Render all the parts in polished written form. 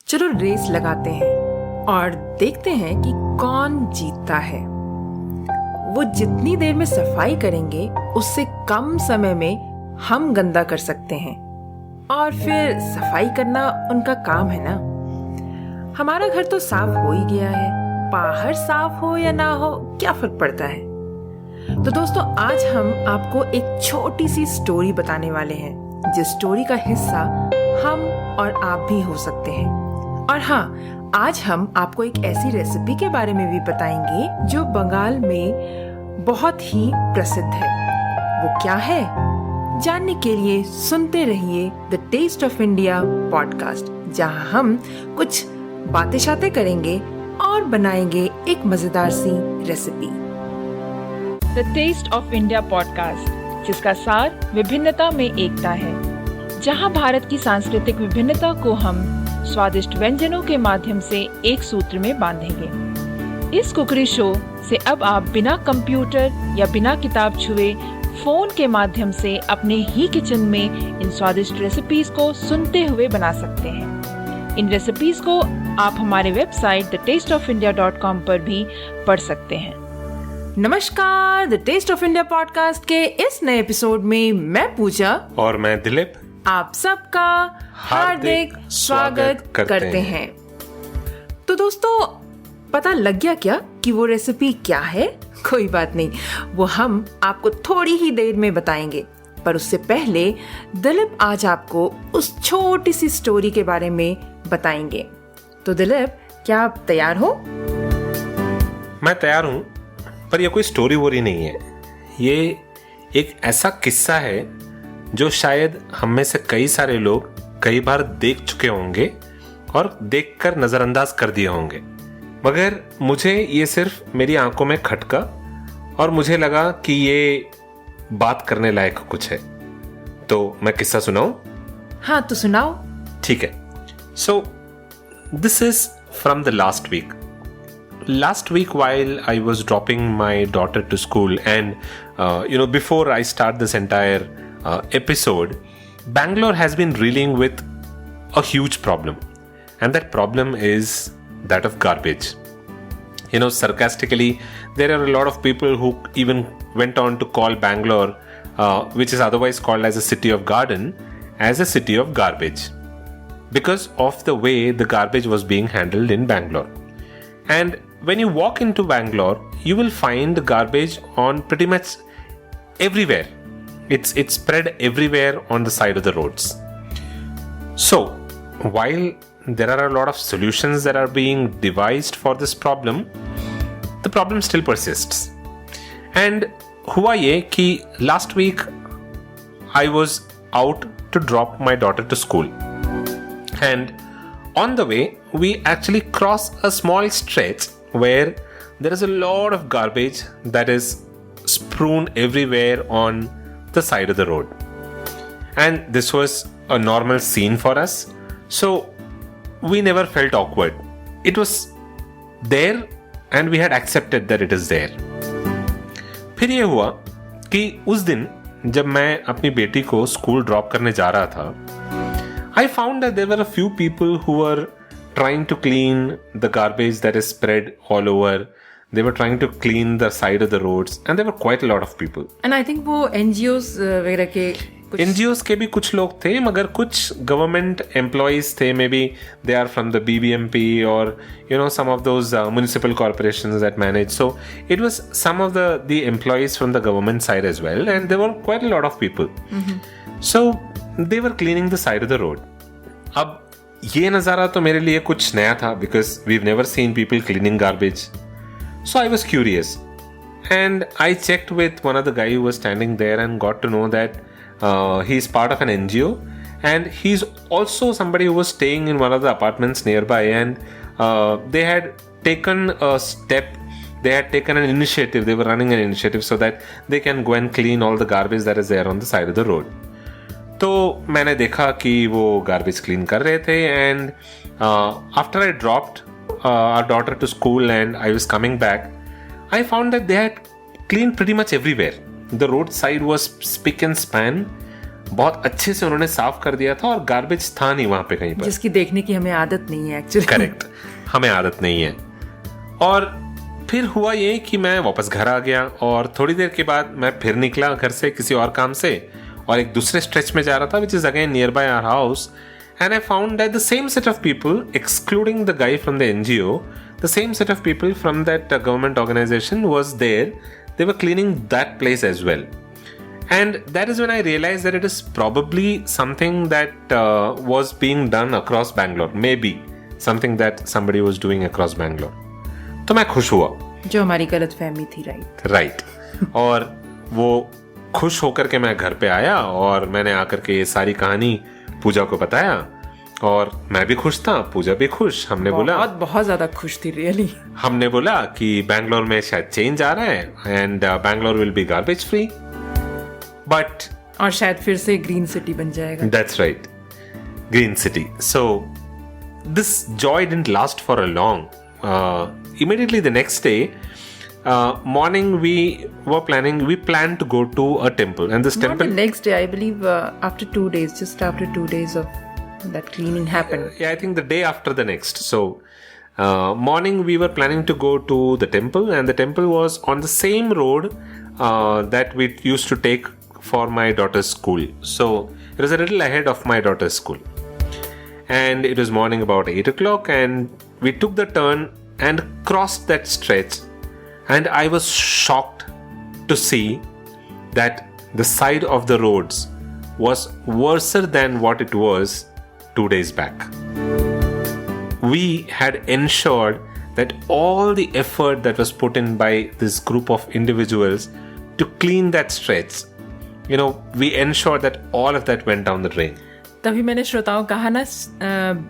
चलो रेस लगाते हैं और देखते हैं कि कौन जीतता है। वो जितनी देर में सफाई करेंगे उससे कम समय में हम गंदा कर सकते हैं, और फिर सफाई करना उनका काम है ना। हमारा घर तो साफ हो ही गया है, बाहर साफ हो या ना हो क्या फर्क पड़ता है। तो दोस्तों, आज हम आपको एक छोटी सी स्टोरी बताने वाले हैं, जिस स्टोरी का हिस्सा हम और आप भी हो सकते हैं। और हाँ, आज हम आपको एक ऐसी रेसिपी के बारे में भी बताएंगे जो बंगाल में बहुत ही प्रसिद्ध है। वो क्या है, जानने के लिए सुनते रहिए the taste of India podcast, जहां हम कुछ बातें शातें करेंगे और बनाएंगे एक मजेदार सी recipe. The taste of India podcast, जिसका सार विभिन्नता में एकता है, जहां भारत की सांस्कृतिक विभिन्नता को हम स्वादिष्ट व्यंजनों के माध्यम से एक सूत्र में बांधेंगे। इस कुकरी शो से अब आप बिना कंप्यूटर या बिना किताब छुए फोन के माध्यम से अपने ही किचन में इन स्वादिष्ट रेसिपीज को सुनते हुए बना सकते हैं। इन रेसिपीज को आप हमारे वेबसाइट thetasteofindia.com पर भी पढ़ सकते हैं। नमस्कार, the taste of India podcast के इस नए एपिसोड में मैं पूजा और मैं दिलीप आप सबका हार्दिक स्वागत करते हैं। तो दोस्तों, पता लग गया क्या कि वो रेसिपी क्या है? कोई बात नहीं, वो हम आपको थोड़ी ही देर में बताएंगे। पर उससे पहले दिलीप आज आपको उस छोटी सी स्टोरी के बारे में बताएंगे। तो दिलीप, क्या आप तैयार हो? मैं तैयार हूं, पर यह कोई स्टोरी वोरी नहीं है। ये एक ऐसा किस्सा है जो शायद हम में से कई सारे लोग कई बार देख चुके होंगे और देखकर नजरअंदाज कर दिए होंगे, मगर मुझे ये सिर्फ मेरी आंखों में खटका और मुझे लगा कि ये बात करने लायक कुछ है। तो मैं किस्सा सुनाऊं? हाँ, तो सुनाओ। ठीक है। So this is from the last week. Last week, while I was dropping my daughter to school, and before I start this entire episode, Bangalore has been reeling with a huge problem, and that problem is that of garbage. Sarcastically, there are a lot of people who even went on to call Bangalore, which is otherwise called as a city of garden, as a city of garbage, because of the way the garbage was being handled in Bangalore. And when you walk into Bangalore, you will find garbage on pretty much everywhere. It's spread everywhere on the side of the roads. So, while there are a lot of solutions that are being devised for this problem, the problem still persists. And हुआ ये कि last week I was out to drop my daughter to school, and on the way we actually cross a small stretch where there is a lot of garbage that is strewn everywhere on the side of the road. And this was a normal scene for us, so we never felt awkward. It was there and we had accepted that it is there. फिर ये हुआ कि उस दिन जब मैं अपनी बेटी को स्कूल ड्रॉप करने जा रहा था, I found that there were a few people who were trying to clean the garbage that is spread all over. They were trying to clean the side of the roads, and there were quite a lot of people. And I think वो NGOs वगैरह के NGOs के भी कुछ लोग थे, मगर कुछ government employees थे. Maybe they are from the BBMP or some of those municipal corporations that manage. So it was some of the employees from the government side as well, and there were quite a lot of people. Mm-hmm. So they were cleaning the side of the road. अब ये नज़ारा तो मेरे लिए कुछ नया था, because we've never seen people cleaning garbage. So I was curious, and I checked with one of the guy who was standing there and got to know that he's part of an NGO, and he's also somebody who was staying in one of the apartments nearby, and they had taken a step. They had taken an initiative. They were running an initiative so that they can go and clean all the garbage that is there on the side of the road. तो मैंने देखा कि वो garbage clean कर रहे थे, and after I dropped our daughter to school and I was coming back, I found that they had clean pretty much everywhere. The roadside was spick and span. बहुत अच्छे से उन्होंने साफ कर दिया था और गार्बेज था नहीं वहां पे कहीं पर, जिसकी देखने की हमें आदत नहीं है एक्चुअली। करेक्ट, हमें आदत नहीं है। और फिर हुआ ये कि मैं वापस घर आ गया और थोड़ी देर के बाद मैं फिर निकला घर से किसी और काम से और एक दूसरे स्ट्रेच में जा रहा था which is again nearby our house, and I found that the same set of people, excluding the guy from the NGO, the same set of people from that government organization was there, they were cleaning that place as well. And that is when I realized that it is probably something that was being done across Bangalore. Maybe something that somebody was doing across Bangalore. तो मैं खुश हुआ. जो हमारी गलत फहमी थी, right. और वो खुश होकर के मैं घर पे आया और मैंने आकर के ये सारी कहानी पूजा को बताया और मैं भी खुश था, पूजा भी खुश. हमने बोला बहुत ज्यादा खुश थी रियली. हमने बोला कि बैंगलोर में शायद चेंज आ रहा है and Bangalore will be garbage free. But और शायद फिर से ग्रीन सिटी बन जाएगा. That's right, green city. So this joy didn't last for a long. Immediately the next day, morning we planned to go to a temple, and this Not temple. the next day, I believe after 2 days, just after 2 days of that cleaning happened. Yeah, I think the day after the next. So morning we were planning to go to the temple, and the temple was on the same road that we used to take for my daughter's school. So it was a little ahead of my daughter's school. And it was morning about 8 o'clock and we took the turn and crossed that stretch. And I was shocked to see that the side of the roads was worse than what it was 2 days back. We had ensured that all the effort that was put in by this group of individuals to clean that stretch, we ensured that all of that went down the drain. तभी मैंने श्रोताओं कहा ना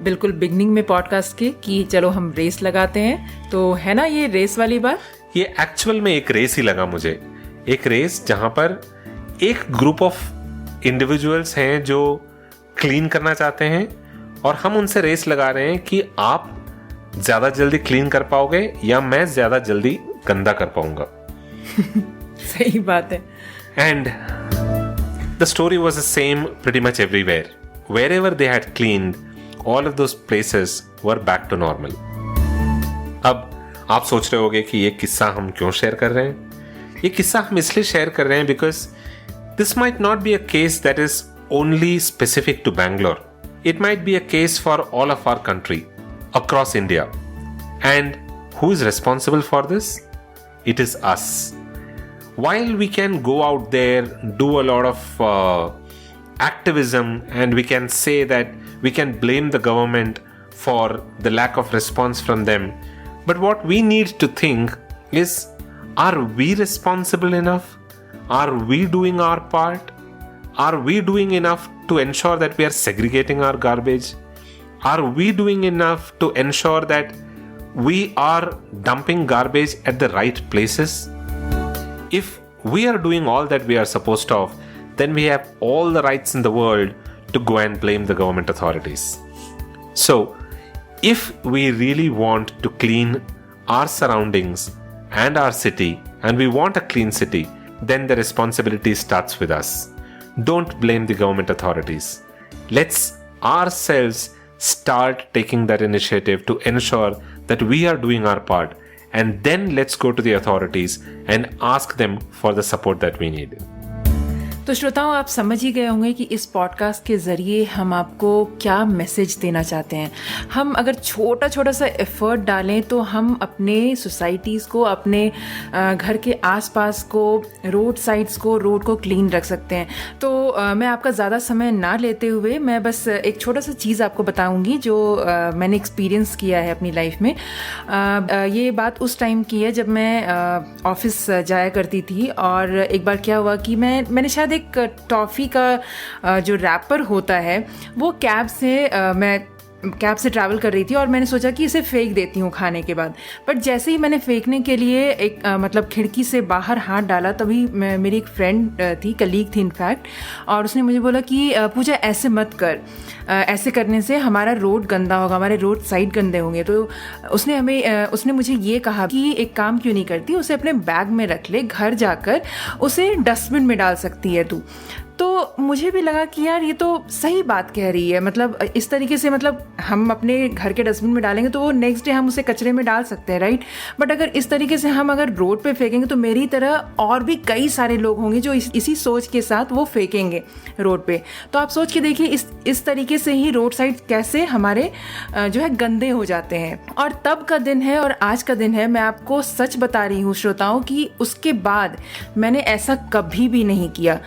बिल्कुल beginning में podcast के कि चलो हम रेस लगाते हैं, तो है ना ये रेस वाली बात. ये एक्चुअल में एक रेस ही लगा मुझे, एक रेस जहां पर एक ग्रुप ऑफ इंडिविजुअल्स हैं जो क्लीन करना चाहते हैं और हम उनसे रेस लगा रहे हैं कि आप ज्यादा जल्दी क्लीन कर पाओगे या मैं ज्यादा जल्दी गंदा कर पाऊंगा. सही बात है. And the story was the same pretty much everywhere. Wherever they had cleaned, all of those places were back to normal. अब आप सोच रहे होगे कि ये किस्सा हम क्यों शेयर कर रहे हैं. ये किस्सा हम इसलिए शेयर कर रहे हैं because this might not be a case that is only specific to Bangalore. It might be a case for all of our country, across India. And who is responsible for this? It is us. While we can go out there, do a lot of activism, and we can say that we can blame the government for the lack of response from them, but what we need to think is, are we responsible enough? Are we doing our part? Are we doing enough to ensure that we are segregating our garbage? Are we doing enough to ensure that we are dumping garbage at the right places? If we are doing all that we are supposed of, then we have all the rights in the world to go and blame the government authorities. So, if we really want to clean our surroundings and our city, and we want a clean city, then the responsibility starts with us. Don't blame the government authorities. Let's ourselves start taking that initiative to ensure that we are doing our part. And then let's go to the authorities and ask them for the support that we need. तो श्रोताओं, आप समझ ही गए होंगे कि इस podcast के ज़रिए हम आपको क्या मैसेज देना चाहते हैं. हम अगर छोटा छोटा सा एफर्ट डालें तो हम अपने सोसाइटीज़ को, अपने घर के आसपास को, रोड साइड्स को, रोड को क्लीन रख सकते हैं. तो मैं आपका ज़्यादा समय ना लेते हुए मैं बस एक छोटा सा चीज़ आपको बताऊंगी जो मैंने एक्सपीरियंस किया है अपनी लाइफ में. ये बात उस टाइम की है जब मैं ऑफिस जाया करती थी और एक बार क्या हुआ कि मैंने शायद एक टॉफ़ी का जो रैपर होता है वो मैं कैब से ट्रैवल कर रही थी और मैंने सोचा कि इसे फेंक देती हूँ खाने के बाद. बट जैसे ही मैंने फेंकने के लिए एक मतलब खिड़की से बाहर हाथ डाला, तभी मेरी एक फ्रेंड थी, कलीग थी इनफैक्ट, और उसने मुझे बोला कि पूजा ऐसे मत कर, ऐसे करने से हमारा रोड गंदा होगा, हमारे रोड साइड गंदे होंगे. तो उसने मुझे ये कहा कि एक काम क्यों नहीं करती, उसे अपने बैग में रख ले, घर जाकर उसे डस्टबिन में डाल सकती है तू. तो मुझे भी लगा कि यार ये तो सही बात कह रही है, मतलब इस तरीके से मतलब हम अपने घर के डस्टबिन में डालेंगे तो वो नेक्स्ट डे हम उसे कचरे में डाल सकते हैं, राइट। बट अगर इस तरीके से हम अगर रोड पे फेंकेंगे तो मेरी तरह और भी कई सारे लोग होंगे जो इसी सोच के साथ वो फेंकेंगे रोड पे। तो आप सोच के देखिए इस तरीके से ही रोड साइड कैसे हमारे जो है गंदे हो जाते हैं। और तब का दिन है और आज का दिन है, मैं आपको सच बता रही हूँ श्रोताओं कि उसके बाद मैंने ऐसा कभी भी नहीं किया।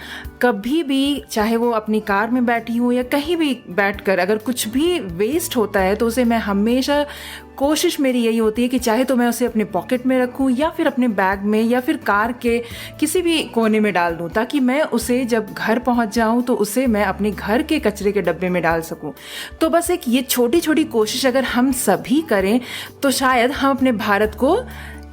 कभी भी, चाहे वो अपनी कार में बैठी हूँ या कहीं भी बैठकर, अगर कुछ भी वेस्ट होता है तो उसे मैं हमेशा, कोशिश मेरी यही होती है कि चाहे तो मैं उसे अपने पॉकेट में रखूँ या फिर अपने बैग में या फिर कार के किसी भी कोने में डाल दूँ, ताकि मैं उसे जब घर पहुँच जाऊँ तो उसे मैं अपने घर के कचरे के डब्बे में डाल सकूँ। तो बस एक ये छोटी छोटी कोशिश अगर हम सभी करें तो शायद हम अपने भारत को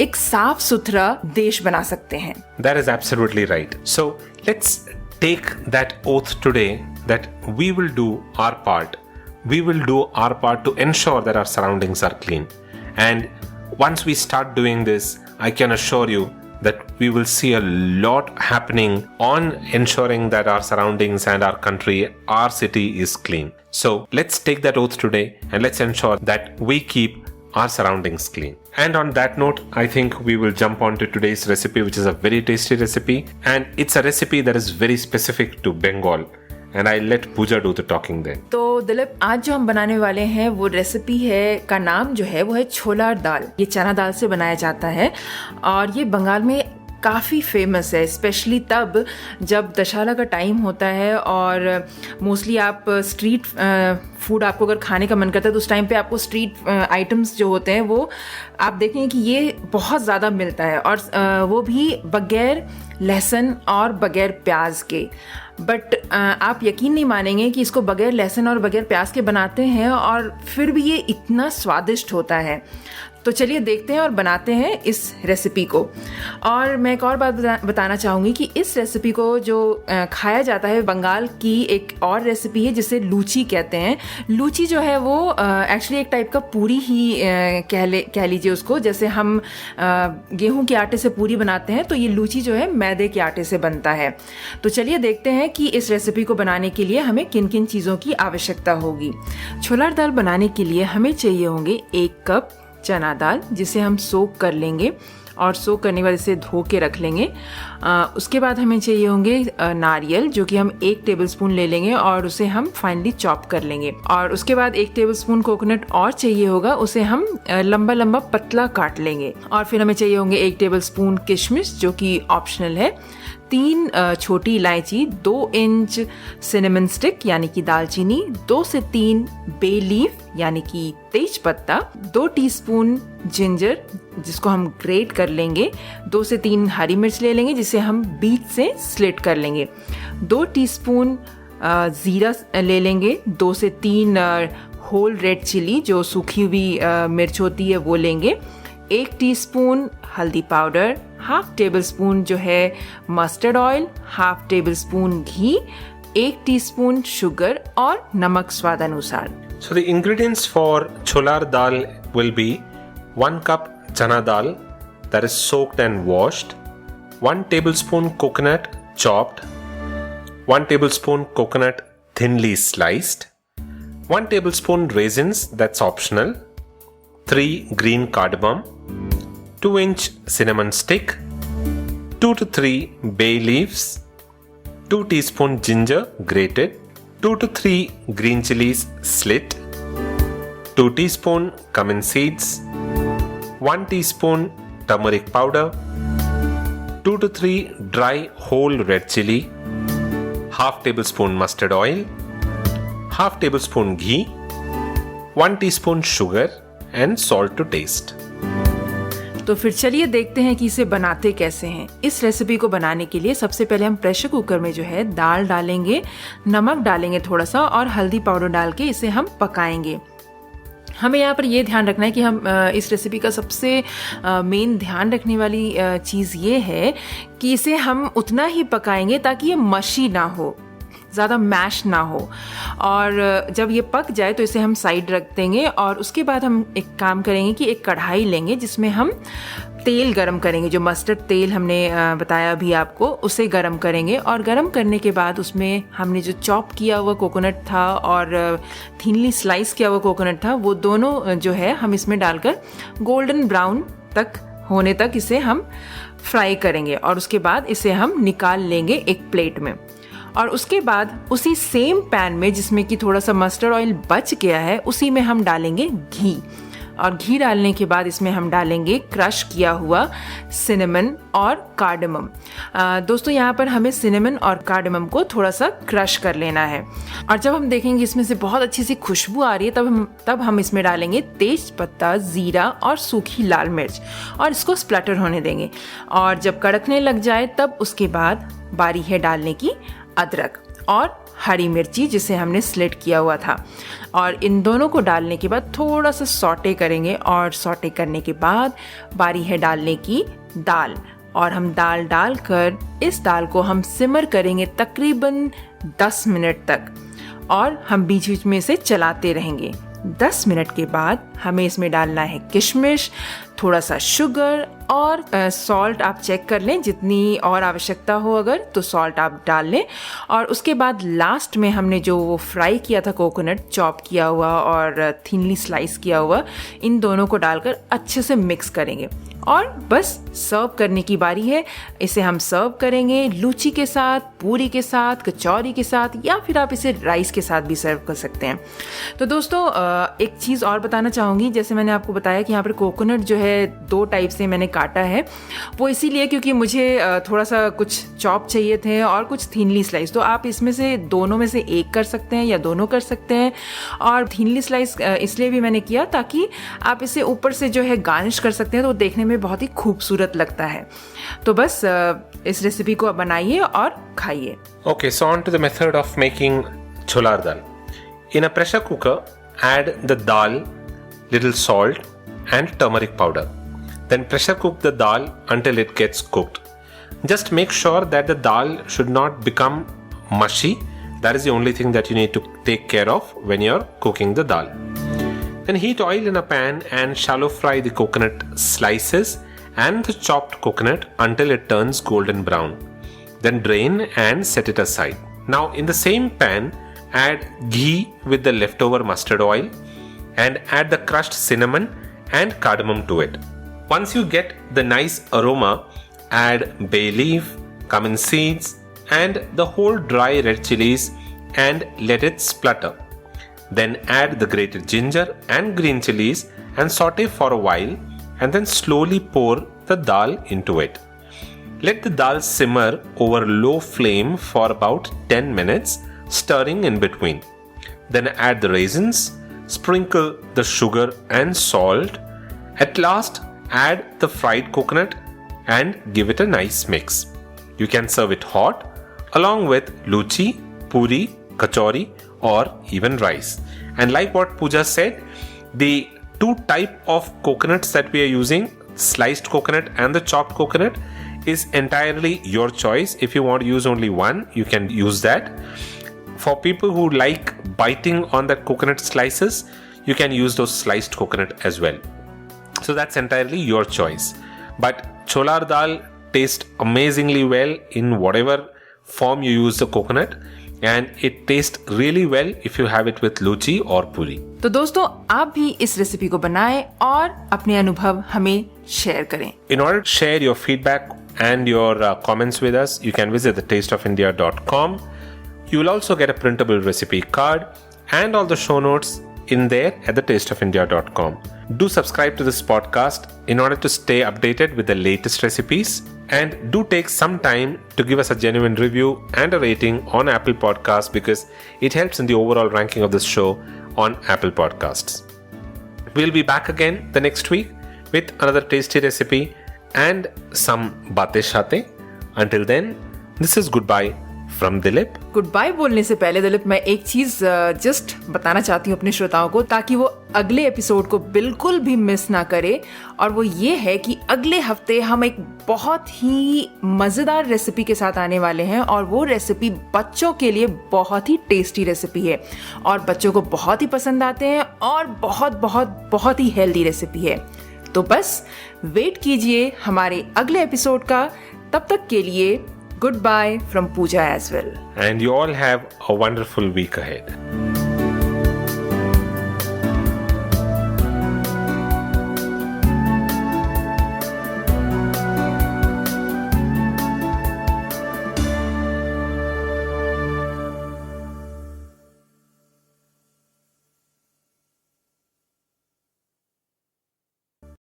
एक साफ सुथरा देश बना सकते हैं। That is absolutely right. So let's take that oath today that we will do our part. We will do our part to ensure that our surroundings are clean. And once we start doing this, I can assure you that we will see a lot happening on ensuring that our surroundings and our country, our city is clean. So let's take that oath today and let's ensure that we keep our surroundings clean. And on that note, I think we will jump on to today's recipe, which is a very tasty recipe, and it's a recipe that is very specific to Bengal. And I'll let Pooja do the talking then. तो दिलीप, आज जो हम बनाने वाले हैं वो recipe है, का नाम जो है वो है छोला दाल। ये चना दाल से बनाया जाता है और ये बंगाल में काफ़ी फेमस है, स्पेशली तब जब दशहरा का टाइम होता है और मोस्टली आप स्ट्रीट फूड आपको अगर खाने का मन करता है तो उस टाइम पे आपको स्ट्रीट आइटम्स जो होते हैं वो आप देखेंगे कि ये बहुत ज़्यादा मिलता है, और वो भी बगैर लहसुन और बगैर प्याज के। बट आप यकीन नहीं मानेंगे कि इसको बगैर लहसुन और बगैर प्याज के बनाते हैं और फिर भी ये इतना स्वादिष्ट होता है। तो चलिए देखते हैं और बनाते हैं इस रेसिपी को। और मैं एक और बात बताना चाहूँगी कि इस रेसिपी को जो खाया जाता है, बंगाल की एक और रेसिपी है जिसे लूची कहते हैं। लूची जो है वो एक्चुअली एक टाइप का पूरी ही कह लीजिए उसको। जैसे हम गेहूं के आटे से पूरी बनाते हैं तो ये लूची जो है मैदे के आटे से बनता है। तो चलिए देखते हैं कि इस रेसिपी को बनाने के लिए हमें किन किन चीज़ों की आवश्यकता होगी। छोला दाल बनाने के लिए हमें चाहिए होंगे 1 कप चना दाल, जिसे हम सोक कर लेंगे और सोक करने के बाद इसे धो के रख लेंगे। उसके बाद हमें चाहिए होंगे नारियल, जो कि हम 1 टेबलस्पून ले लेंगे और उसे हम फाइनली चॉप कर लेंगे। और उसके बाद 1 टेबलस्पून कोकोनट और चाहिए होगा, उसे हम लंबा लंबा पतला काट लेंगे। और फिर हमें चाहिए होंगे 1 टेबलस्पून किशमिश, जो कि ऑप्शनल है, 3 छोटी इलायची, 2 इंच सिनेमन स्टिक यानी कि दालचीनी, 2 से 3 बे लीफ यानी कि तेज पत्ता, 2 टीस्पून जिंजर जिसको हम ग्रेट कर लेंगे, 2 से 3 हरी मिर्च ले लेंगे जिसे हम बीच से स्लिट कर लेंगे, 2 टीस्पून जीरा ले लेंगे, 2 से 3 होल रेड चिली जो सूखी हुई मिर्च होती है वो लेंगे, 1 टीस्पून हल्दी पाउडर, हाफ टेबल स्पून जो है mustard oil, half tablespoon घी, 1 टीस्पून शुगर और नमक स्वाद अनुसार। So the ingredients for cholar dal will be 1 cup chana dal that is soaked and washed, 1 tablespoon coconut chopped, 1 tablespoon coconut thinly sliced, 1 tablespoon raisins that's optional, 3 green cardamom, 2 inch cinnamon stick, 2 to 3 bay leaves, 2 teaspoon ginger grated, 2 to 3 green chilies slit, 2 teaspoon cumin seeds, 1 teaspoon turmeric powder, 2 to 3 dry whole red chili, half tablespoon mustard oil, half tablespoon ghee, 1 teaspoon sugar and salt to taste. तो फिर चलिए देखते हैं कि इसे बनाते कैसे हैं। इस रेसिपी को बनाने के लिए सबसे पहले हम प्रेशर कुकर में जो है दाल डालेंगे, नमक डालेंगे थोड़ा सा और हल्दी पाउडर डाल के इसे हम पकाएंगे। हमें यहाँ पर ये ध्यान रखना है कि हम इस रेसिपी का सबसे मेन ध्यान रखने वाली चीज़ ये है कि इसे हम उतना ही पकाएंगे ताकि ये मशी ना हो, ज़्यादा मैश ना हो। और जब ये पक जाए तो इसे हम साइड रख देंगे और उसके बाद हम एक काम करेंगे कि एक कढ़ाई लेंगे जिसमें हम तेल गरम करेंगे, जो मस्टर्ड तेल हमने बताया अभी आपको, उसे गरम करेंगे। और गरम करने के बाद उसमें हमने जो चॉप किया हुआ कोकोनट था और थिनली स्लाइस किया हुआ कोकोनट था, वो दोनों जो है हम इसमें डालकर गोल्डन ब्राउन तक होने तक इसे हम फ्राई करेंगे। और उसके बाद इसे हम निकाल लेंगे एक प्लेट में। और उसके बाद उसी सेम पैन में जिसमें कि थोड़ा सा मस्टर्ड ऑयल बच गया है, उसी में हम डालेंगे घी। और घी डालने के बाद इसमें हम डालेंगे क्रश किया हुआ सिनेमन और कार्डमम। दोस्तों यहाँ पर हमें सिनेमन और कार्डमम को थोड़ा सा क्रश कर लेना है। और जब हम देखेंगे इसमें से बहुत अच्छी सी खुशबू आ रही है, तब हम इसमें डालेंगे तेज पत्ता, जीरा और सूखी लाल मिर्च और इसको स्प्लटर होने देंगे। और जब कड़कने लग जाए तब उसके बाद बारी है डालने की अदरक और हरी मिर्ची जिसे हमने स्लिट किया हुआ था। और इन दोनों को डालने के बाद थोड़ा सा सॉटे करेंगे। और सॉटे करने के बाद बारी है डालने की दाल। और हम दाल डालकर इस दाल को हम सिमर करेंगे तकरीबन 10 मिनट तक। और हम बीच बीच में इसे चलाते रहेंगे। 10 मिनट के बाद हमें इसमें डालना है किशमिश, थोड़ा सा शुगर और सॉल्ट आप चेक कर लें, जितनी और आवश्यकता हो अगर तो सॉल्ट आप डाल लें। और उसके बाद लास्ट में हमने जो वो फ्राई किया था कोकोनट, चॉप किया हुआ और थिनली स्लाइस किया हुआ, इन दोनों को डालकर अच्छे से मिक्स करेंगे। और बस सर्व करने की बारी है। इसे हम सर्व करेंगे लूची के साथ, पूरी के साथ, कचौरी के साथ, या फिर आप इसे राइस के साथ भी सर्व कर सकते हैं। तो दोस्तों एक चीज़ और बताना चाहूँगी, जैसे मैंने आपको बताया कि यहाँ पर कोकोनट जो है 2 टाइप से मैंने काटा है, वो इसीलिए क्योंकि मुझे थोड़ा सा कुछ चॉप चाहिए थे और कुछ थिनली स्लाइस। तो आप इसमें से दोनों में से एक कर सकते हैं या दोनों कर सकते हैं। और थिनली स्लाइस इसलिए भी मैंने किया ताकि आप इसे ऊपर से जो है गार्निश कर सकते हैं, तो देखने में बहुत ही खूबसूरत लगता है। तो बस इस रेसिपी को बनाइए और खाइए। Okay, so on to the method of making cholar dal. In a pressure cooker, add the dal, little salt and turmeric powder. Then pressure cook the dal until it gets cooked. Just make sure that the dal should not become mushy. That is the only thing that you need to take care of when you're cooking the dal. Then heat oil in a pan and shallow fry the coconut slices and the chopped coconut until it turns golden brown. Then drain and set it aside. Now in the same pan, add ghee with the leftover mustard oil and add the crushed cinnamon and cardamom to it. Once you get the nice aroma, add bay leaf, cumin seeds and the whole dry red chilies and let it splutter. Then add the grated ginger and green chilies and saute for a while and then slowly pour the dal into it. Let the dal simmer over low flame for about 10 minutes, stirring in between. Then add the raisins, sprinkle the sugar and salt. At last, add the fried coconut and give it a nice mix. You can serve it hot along with luchi, puri, kachori or even rice. And like what Pooja said, the 2 type of coconuts that we are using, sliced coconut and the chopped coconut, is entirely your choice. If you want to use only one, you can use that. For people who like biting on the coconut slices, you can use those sliced coconut as well. So that's entirely your choice. But cholar dal tastes amazingly well in whatever form you use the coconut, and it tastes really well if you have it with luchi or puri. तो दोस्तों आप भी इस recipe को बनाएं और अपने अनुभव हमें शेयर करें। In order to share your feedback and your comments with us, you can visit thetasteofindia.com. You will also get a printable recipe card and all the show notes in there at thetasteofindia.com. Do subscribe to this podcast in order to stay updated with the latest recipes, and do take some time to give us a genuine review and a rating on Apple Podcasts, because it helps in the overall ranking of this show on Apple Podcasts. We'll be back again the next week with another tasty recipe and some batein shate. Until then, this is goodbye from Dilip. Goodbye बोलने से पहले दिलीप, मैं एक चीज just बताना चाहती हूँ अपने श्रोताओं को, ताकि वो अगले एपिसोड को बिल्कुल भी मिस ना करे। और वो ये है कि अगले हफ्ते हम एक बहुत ही मजेदार रेसिपी के साथ आने वाले हैं, और वो रेसिपी बच्चों के लिए बहुत ही टेस्टी रेसिपी है और बच्चों को बहुत ही पसंद आते हैं, और बहुत बहुत बहुत ही हेल्दी रेसिपी है। तो बस वेट कीजिए हमारे अगले एपिसोड का। तब तक के लिए goodbye from Pooja as well. And you all have a wonderful week ahead.